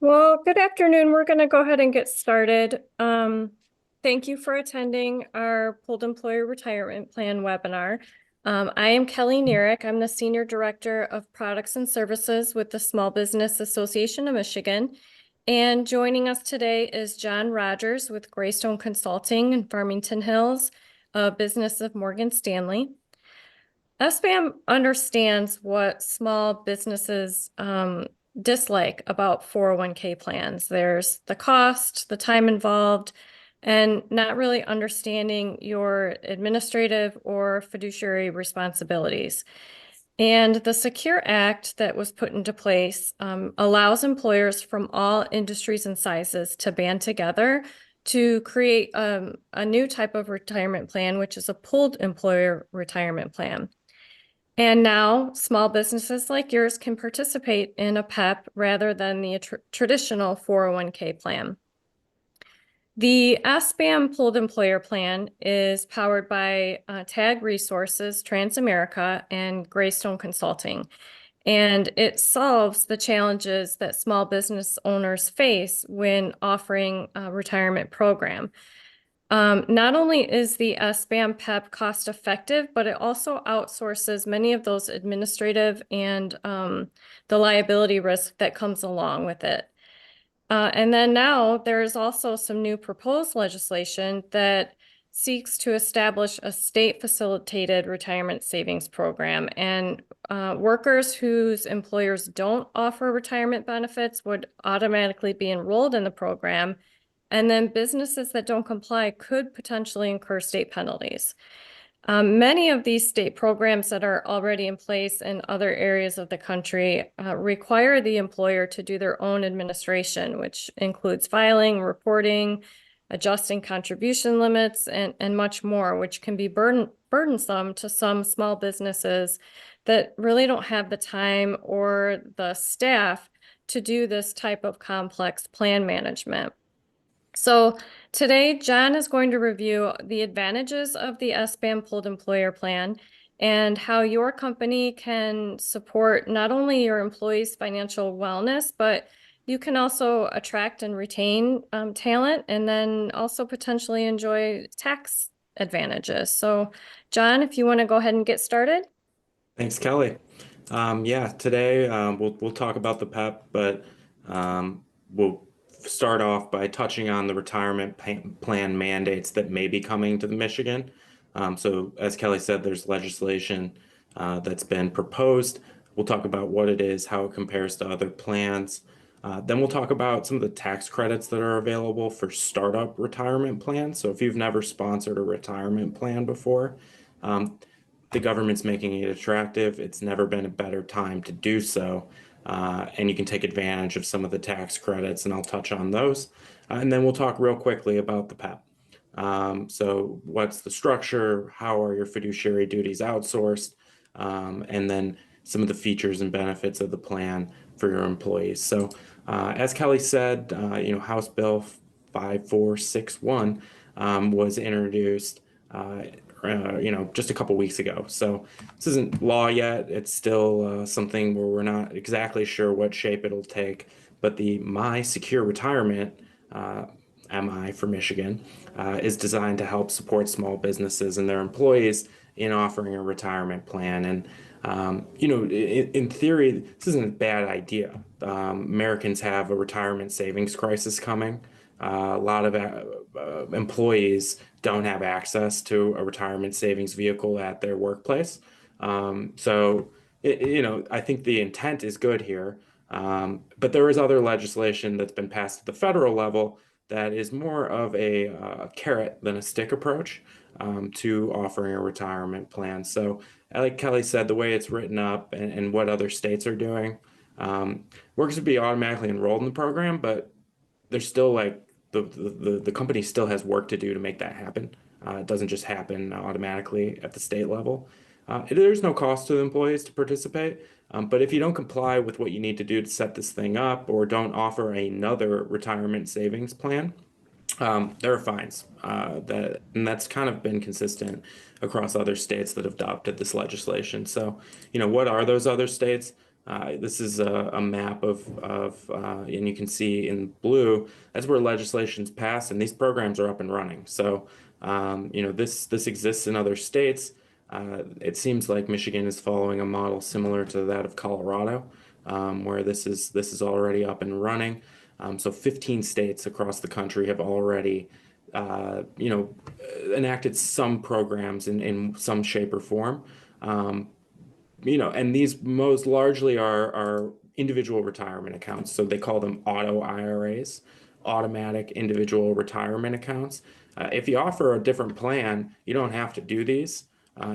Well, good afternoon. We're going to go ahead and get started. Thank you for attending our Pooled Employer Retirement Plan webinar. I am Kelly Nerick. I'm the Senior Director of Products and Services with the Small Business Association of Michigan. And joining us today is John Rogers with Greystone Consulting in Farmington Hills, a business of Morgan Stanley. SBAM understands what small businesses dislike about 401k plans. There's the cost, the time involved, and not really understanding your administrative or fiduciary responsibilities. And the Secure Act that was put into place allows employers from all industries and sizes to band together to create a new type of retirement plan, which is a pooled employer retirement plan. And now small businesses like yours can participate in a PEP rather than the traditional 401k plan. The SBAM Pooled Employer Plan is powered by TAG Resources, Transamerica, and Greystone Consulting. And it solves the challenges that small business owners face when offering a retirement program. Not only is the SBAM PEP cost effective, but it also outsources many of those administrative and the liability risk that comes along with it. And then now there is also some new proposed legislation that seeks to establish a state facilitated retirement savings program. And workers whose employers don't offer retirement benefits would automatically be enrolled in the program. And then businesses that don't comply could potentially incur state penalties. Many of these state programs that are already in place in other areas of the country require the employer to do their own administration, which includes filing, reporting, adjusting contribution limits, and much more, which can be burdensome to some small businesses that really don't have the time or the staff to do this type of complex plan management. So today, John is going to review the advantages of the SBAM Pooled Employer Plan and how your company can support not only your employees' financial wellness, but you can also attract and retain talent and then also potentially enjoy tax advantages. So John, if you want to go ahead and get started. Thanks, Kelly. Yeah, today we'll talk about the PEP, but we'll start off by touching on the plan mandates that may be coming to the Michigan. So as Kelly said, there's legislation that's been proposed. We'll talk about what it is, how it compares to other plans. Then we'll talk about some of the tax credits that are available for startup retirement plans. So if you've never sponsored a retirement plan before, um, the government's making it attractive. It's never been a better time to do so. And you can take advantage of some of the tax credits, and I'll touch on those. And then we'll talk real quickly about the PEP. So what's the structure? How are your fiduciary duties outsourced? And then some of the features and benefits of the plan for your employees. So as Kelly said, House Bill 5461 was introduced just a couple weeks ago. So this isn't law yet. It's still something where we're not exactly sure what shape it'll take. But the My Secure Retirement, MI for Michigan, is designed to help support small businesses and their employees in offering a retirement plan. And in theory, this isn't a bad idea. Americans have a retirement savings crisis coming. A lot of employees don't have access to a retirement savings vehicle at their workplace. I think the intent is good here. But there is other legislation that's been passed at the federal level that is more of a carrot than a stick approach to offering a retirement plan. So, like Kelly said, the way it's written up and what other states are doing, workers would be automatically enrolled in the program, but there's still like the company still has work to do to make that happen. It doesn't just happen automatically at the state level. There's no cost to the employees to participate, but if you don't comply with what you need to do to set this thing up or don't offer another retirement savings plan, there are fines. And that's kind of been consistent across other states that have adopted this legislation. So, what are those other states? This is a map and you can see in blue, that's where legislation's passed and these programs are up and running. So, this exists in other states. It seems like Michigan is following a model similar to that of Colorado, where this is already up and running. So 15 states across the country have already, enacted some programs in some shape or form. Um, and these most largely are individual retirement accounts. So they call them auto IRAs, automatic individual retirement accounts. If you offer a different plan, you don't have to do these.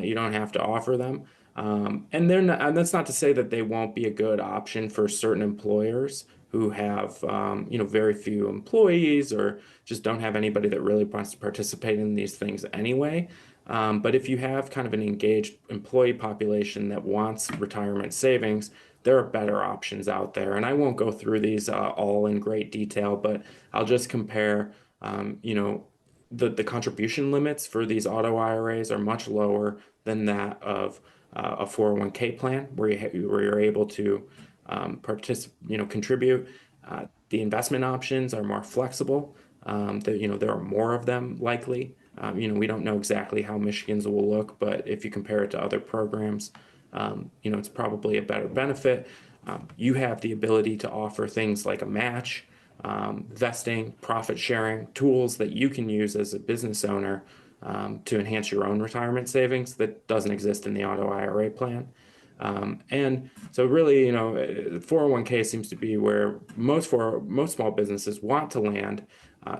You don't have to offer them. And that's not to say that they won't be a good option for certain employers who have, very few employees or just don't have anybody that really wants to participate in these things anyway. But if you have kind of an engaged employee population that wants retirement savings, there are better options out there. And I won't go through these all in great detail, but I'll just compare, the contribution limits for these auto IRAs are much lower than that of a 401k plan where you're able to contribute. The investment options are more flexible. There are more of them likely. We don't know exactly how Michigan's will look, but if you compare it to other programs, it's probably a better benefit. You have the ability to offer things like a match, vesting, profit sharing, tools that you can use as a business owner to enhance your own retirement savings that doesn't exist in the auto IRA plan. And so really, 401k seems to be where most small businesses want to land.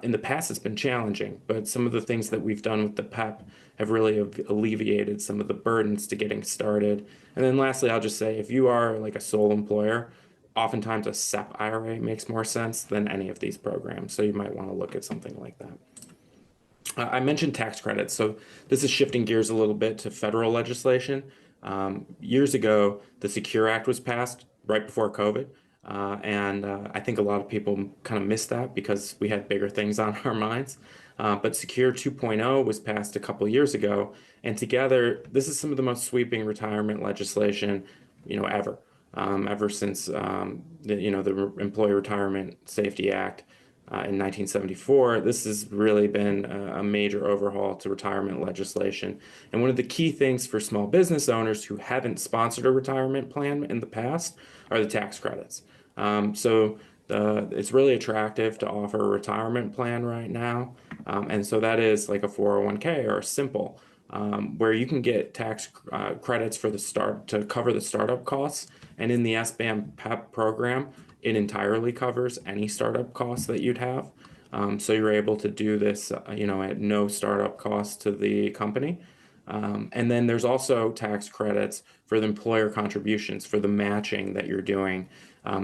In the past, it's been challenging, but some of the things that we've done with the PEP have really alleviated some of the burdens to getting started. And then lastly, I'll just say if you are like a sole employer, oftentimes a SEP IRA makes more sense than any of these programs. So you might want to look at something like that. I mentioned tax credits, so this is shifting gears a little bit to federal legislation. Years ago, the Secure Act was passed right before COVID, and I think a lot of people kind of missed that because we had bigger things on our minds. But Secure 2.0 was passed a couple years ago, and together, this is some of the most sweeping retirement legislation, ever, ever since the Employee Retirement Safety Act in 1974. This has really been a major overhaul to retirement legislation. And one of the key things for small business owners who haven't sponsored a retirement plan in the past are the tax credits. It's really attractive to offer a retirement plan right now. And so that is like a 401k or a simple, where you can get tax credits for the start to cover the startup costs. And in the SBAM PEP program, it entirely covers any startup costs that you'd have. So you're able to do this, at no startup cost to the company. And then there's also tax credits for the employer contributions for the matching that you're doing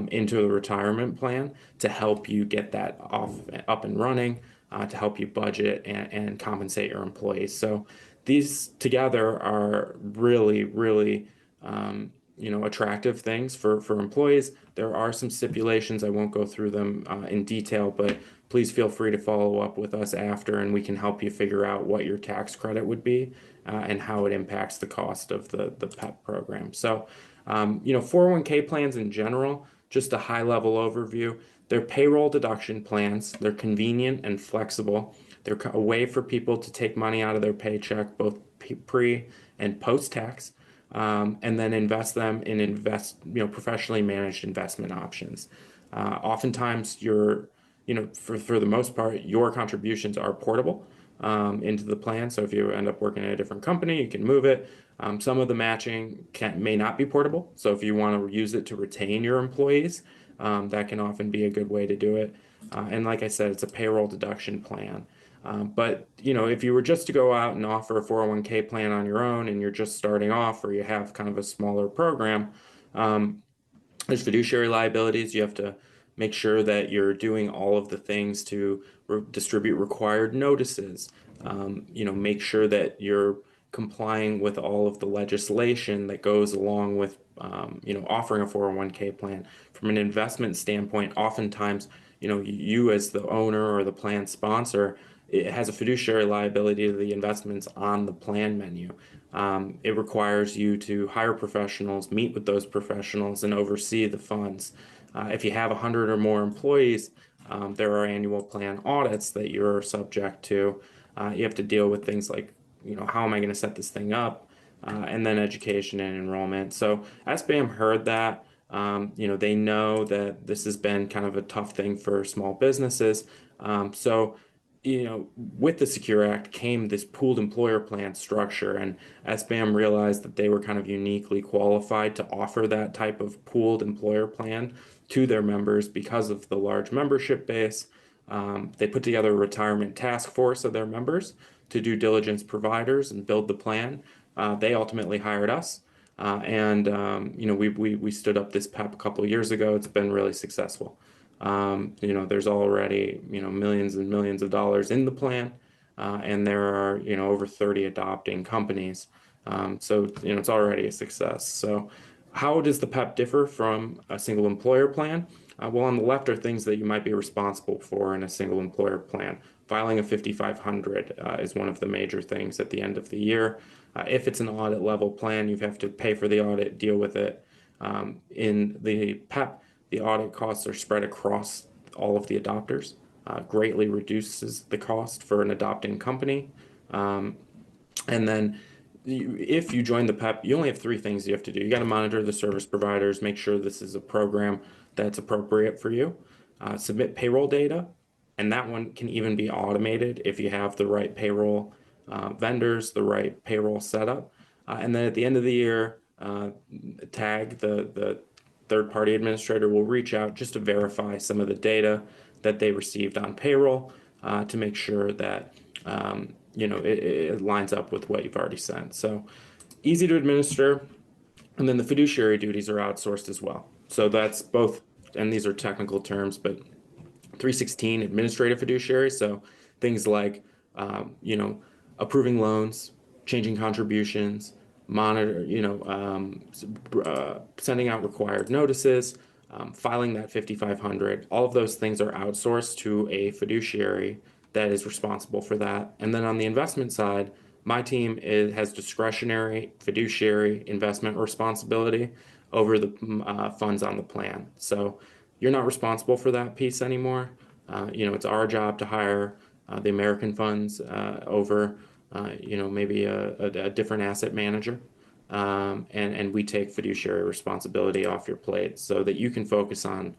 into the retirement plan to help you get that up and running, to help you budget and compensate your employees. So these together are really, really, attractive things for employees. There are some stipulations. I won't go through them in detail, but please feel free to follow up with us after, and we can help you figure out what your tax credit would be and how it impacts the cost of the PEP program. So, 401k plans in general, just a high level overview. They're payroll deduction plans. They're convenient and flexible. They're a way for people to take money out of their paycheck, both pre and post tax, and then invest them in professionally managed investment options. Oftentimes, for the most part, your contributions are portable into the plan. So if you end up working at a different company, you can move it. Some of the matching may not be portable. So if you want to use it to retain your employees, that can often be a good way to do it. And like I said, it's a payroll deduction plan. But if you were just to go out and offer a 401k plan on your own and you're just starting off or you have kind of a smaller program, there's fiduciary liabilities. You have to make sure that you're doing all of the things to distribute required notices. Make sure that you're complying with all of the legislation that goes along with, offering a 401k plan. From an investment standpoint, oftentimes, you as the owner or the plan sponsor it has a fiduciary liability to the investments on the plan menu. It requires you to hire professionals, meet with those professionals, and oversee the funds. If you have 100 or more employees, there are annual plan audits that you're subject to. You have to deal with things like, how am I going to set this thing up? And then education and enrollment. So SBAM heard that. They know that this has been kind of a tough thing for small businesses. With the Secure Act came this pooled employer plan structure, and SBAM realized that they were kind of uniquely qualified to offer that type of pooled employer plan to their members because of the large membership base. They put together a retirement task force of their members to due diligence providers and build the plan. They ultimately hired us. We stood up this PEP a couple of years ago. It's been really successful. There's already, millions and millions of dollars in the plan, and there are, over 30 adopting companies. It's already a success. So how does the PEP differ from a single employer plan? Well, on the left are things that you might be responsible for in a single employer plan. Filing a 5500 is one of the major things at the end of the year. If it's an audit level plan, you have to pay for the audit, deal with it. In the PEP, the audit costs are spread across all of the adopters, greatly reduces the cost for an adopting company. And then if you join the PEP, you only have three things you have to do. You got to monitor the service providers, make sure this is a program that's appropriate for you, submit payroll data, and that one can even be automated if you have the right payroll vendors, the right payroll setup. And then at the end of the year, TAG, the third-party administrator, will reach out just to verify some of the data that they received on payroll to make sure that it lines up with what you've already sent. So easy to administer. And then the fiduciary duties are outsourced as well. So that's both, and these are technical terms, but 316 administrative fiduciary. So things like, approving loans, changing contributions, monitor, sending out required notices, filing that 5500. All of those things are outsourced to a fiduciary that is responsible for that. And then on the investment side, my team has discretionary fiduciary investment responsibility over the funds on the plan. So you're not responsible for that piece anymore. It's our job to hire the American funds over, maybe a different asset manager. And we take fiduciary responsibility off your plate so that you can focus on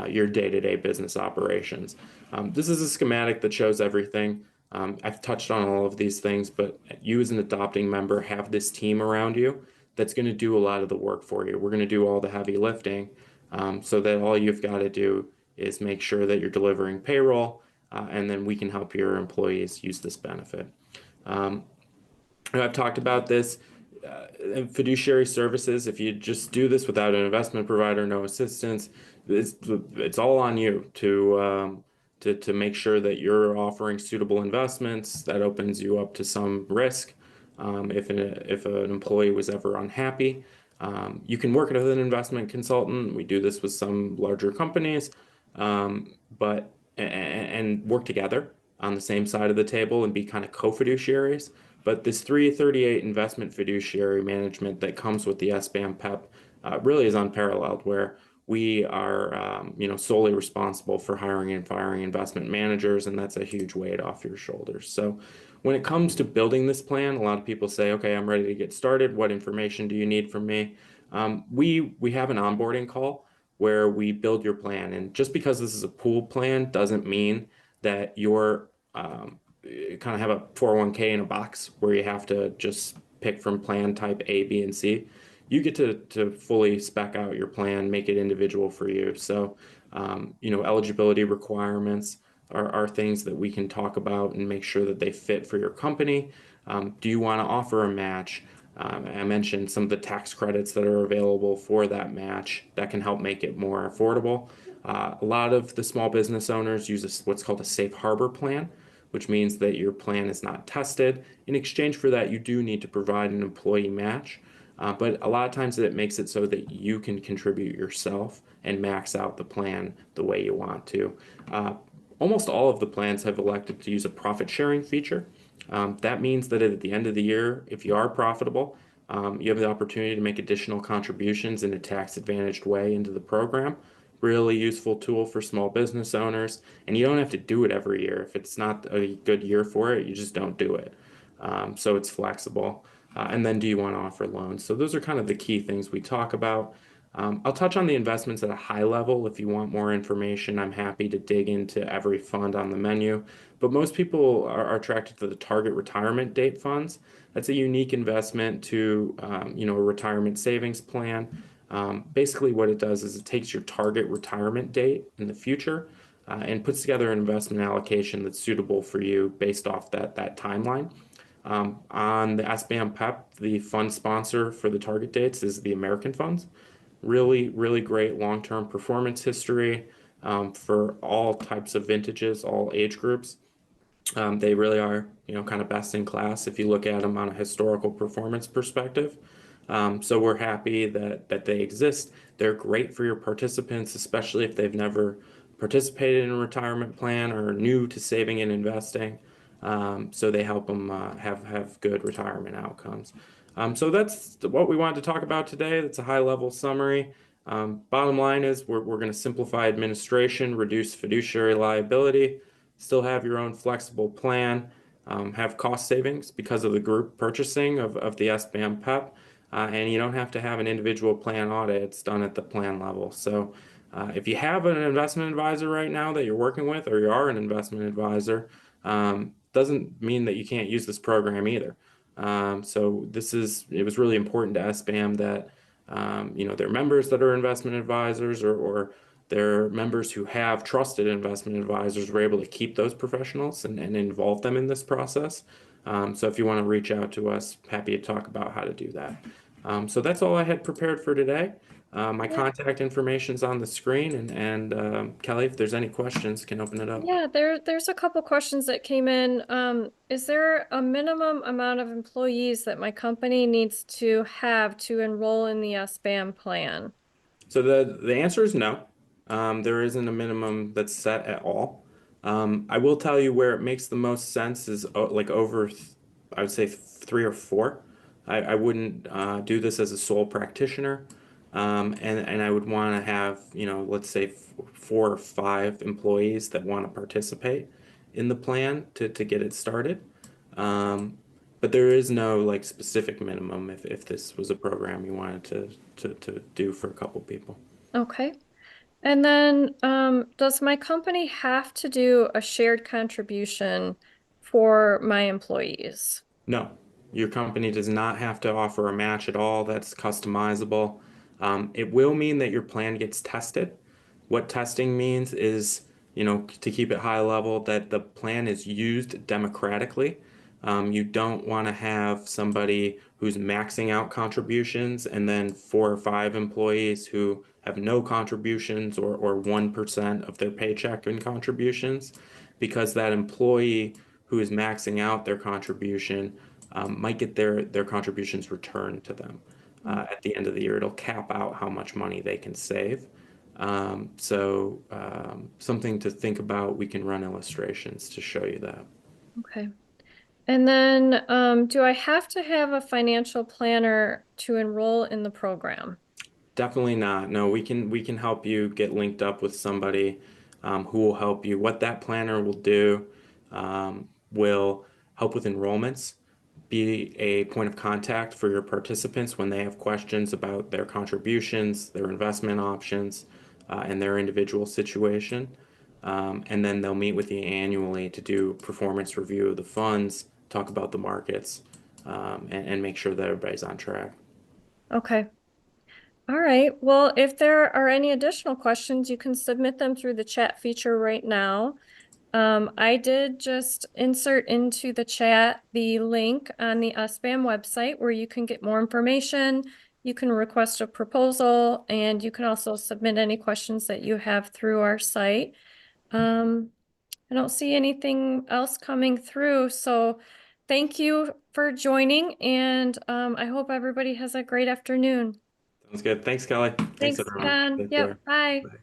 your day-to-day business operations. This is a schematic that shows everything. I've touched on all of these things, but you as an adopting member have this team around you that's going to do a lot of the work for you. We're going to do all the heavy lifting so that all you've got to do is make sure that you're delivering payroll, and then we can help your employees use this benefit. I've talked about this. Fiduciary services, if you just do this without an investment provider, no assistance, it's all on you to make sure that you're offering suitable investments. That opens you up to some risk. If an employee was ever unhappy, you can work with an investment consultant. We do this with some larger companies, and work together on the same side of the table and be kind of co-fiduciaries. But this 338 investment fiduciary management that comes with the SBAM PEP really is unparalleled, where we are, solely responsible for hiring and firing investment managers, and that's a huge weight off your shoulders. So when it comes to building this plan, a lot of people say, okay, I'm ready to get started. What information do you need from me? We have an onboarding call where we build your plan. And just because this is a pool plan doesn't mean that you're kind of have a 401k in a box where you have to just pick from plan type A, B, and C. You get to fully spec out your plan, make it individual for you. So, eligibility requirements are things that we can talk about and make sure that they fit for your company. Do you want to offer a match? I mentioned some of the tax credits that are available for that match that can help make it more affordable. A lot of the small business owners use what's called a safe harbor plan, which means that your plan is not tested. In exchange for that, you do need to provide an employee match. But a lot of times it makes it so that you can contribute yourself and max out the plan the way you want to. almost all of the plans have elected to use a profit sharing feature. That means that at the end of the year, if you are profitable, you have the opportunity to make additional contributions in a tax advantaged way into the program. Really useful tool for small business owners, and you don't have to do it every year. If it's not a good year for it, you just don't do it. So it's flexible. And then do you want to offer loans? So those are kind of the key things we talk about. I'll touch on the investments at a high level. If you want more information, I'm happy to dig into every fund on the menu. But most people are attracted to the target retirement date funds. That's a unique investment to, a retirement savings plan. Basically, what it does is it takes your target retirement date in the future and puts together an investment allocation that's suitable for you based off that timeline. On the SBAM PEP, the fund sponsor for the target dates is the American funds. Really, really great long-term performance history for all types of vintages, all age groups. They really are, kind of best in class if you look at them on a historical performance perspective. So we're happy that they exist. They're great for your participants, especially if they've never participated in a retirement plan or are new to saving and investing. So they help them have good retirement outcomes. So that's what we wanted to talk about today. That's a high level summary. Bottom line is we're going to simplify administration, reduce fiduciary liability, still have your own flexible plan, have cost savings because of the group purchasing of the SBAM PEP, and you don't have to have an individual plan audit. It's done at the plan level. So if you have an investment advisor right now that you're working with, or you are an investment advisor, doesn't mean that you can't use this program either. So it was really important to SBAM that, their members that are investment advisors or their members who have trusted investment advisors were able to keep those professionals and involve them in this process. So if you want to reach out to us, happy to talk about how to do that. So that's all I had prepared for today. My Yeah. contact information's on the screen, and Kelly, if there's any questions, can open it up. Yeah, there's a couple questions that came in. Is there a minimum amount of employees that my company needs to have to enroll in the SBAM plan? So the answer is no. There isn't a minimum that's set at all. I will tell you where it makes the most sense is like over, I would say 3 or 4. I wouldn't do this as a sole practitioner, and I would want to have let's say 4 or 5 employees that want to participate in the plan to get it started. Um, but there is no like specific minimum if this was a program you wanted to do for a couple people. Okay. And then, does my company have to do a shared contribution for my employees? No, your company does not have to offer a match at all. That's customizable. It will mean that your plan gets tested. What testing means is, to keep it high level, that the plan is used democratically. You don't want to have somebody who's maxing out contributions and then 4 or 5 employees who have no contributions or 1% of their paycheck in contributions, because that employee who is maxing out their contribution might get their contributions returned to them at the end of the year. It'll cap out how much money they can save. Something to think about. We can run illustrations to show you that. Okay. And then, do I have to have a financial planner to enroll in the program? Definitely not. No, we can help you get linked up with somebody who will help you. What that planner will do will help with enrollments, be a point of contact for your participants when they have questions about their contributions, their investment options, and their individual situation. And then they'll meet with you annually to do performance review of the funds, talk about the markets, and make sure that everybody's on track. Okay. All right. Well, if there are any additional questions, you can submit them through the chat feature right now. I did just insert into the chat the link on the SBAM website where you can get more information. You can request a proposal, and you can also submit any questions that you have through our site. I don't see anything else coming through, so thank you for joining, and I hope everybody has a great afternoon. Sounds good. Thanks, Kelly. Thanks, Thanks, everyone. Ken. Take Yep, care. bye. Bye.